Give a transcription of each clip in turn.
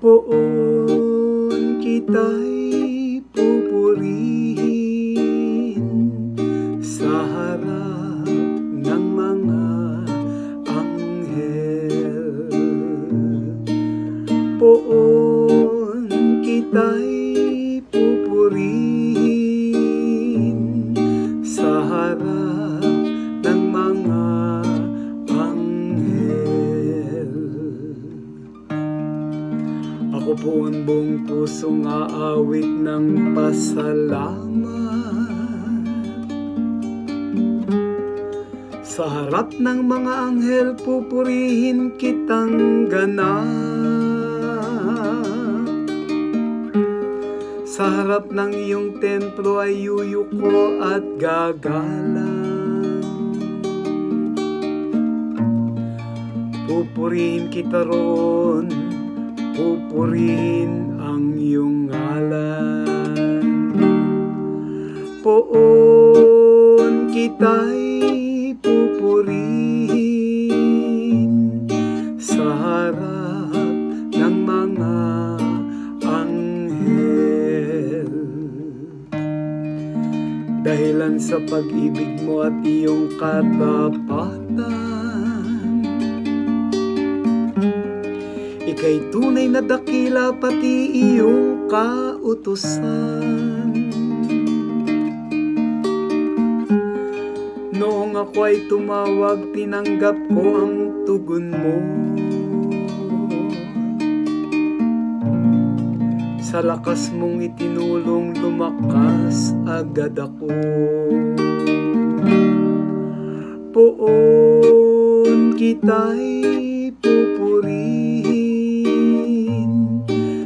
Poon kita'y pupurihin sa harap ng mga anghel. Poon kita'y pupurihin sa harap ng mga anghel. Ako po ang buong pusong aawit ng pasalamat. Sa harap ng mga anghel pupurihin kitang ganap. Sa harap ng iyong templo ay yuyuko at gagalang. Pupurihin kita ron, pupurihin ang iyong ngalan. Poon kita'y pupurihin sa harap ng mga anghel. Dahilan sa pag-ibig mo at iyong katapatan, ika'y tunay na dakila pati iyong kautusan. Noong ako ay tumawag, tinanggap ko ang tugon mo. Sa lakas mong itinulong, lumakas agad ako. Poon kita'y pupurihin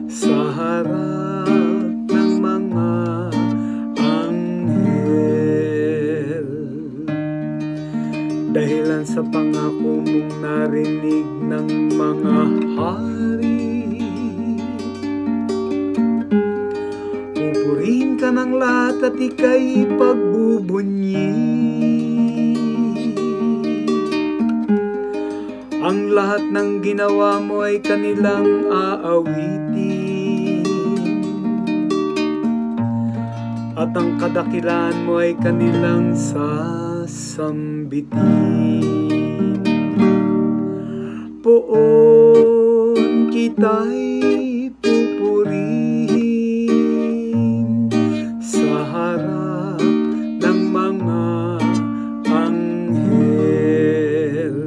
sa harap ng mga anghel. Dahilan sa pangako mong narinig ng mga hari, pupurihin ka ng lahat at ika'y pagbubunyi. Ang lahat ng ginawa mo ay kanilang aawitin, at ang kadakilaan mo ay kanilang sasambitin. Poon kita'y pupurihin sa harap ng mga anghel.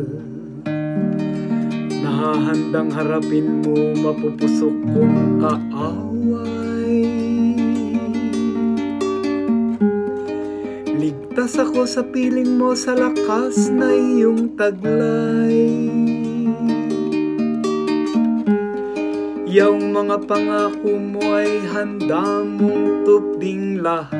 Nahahandang harapin mo mapupusok kong kaaway. Ligtas ako sa piling mo sa lakas na iyong taglay. Iyong mga pangako mo ay handa mong tupding lahat.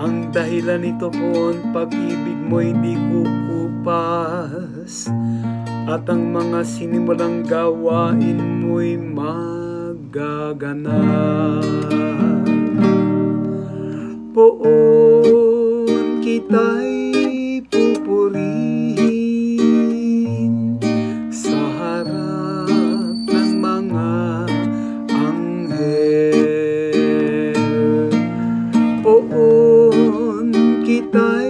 Ang dahilan nito po ang pag-ibig mo'y di kukupas, at ang mga sinimulang gawain mo'y magaganap. Poon kita'y pupurihin sa harap ng mga anghel. Poon kita'y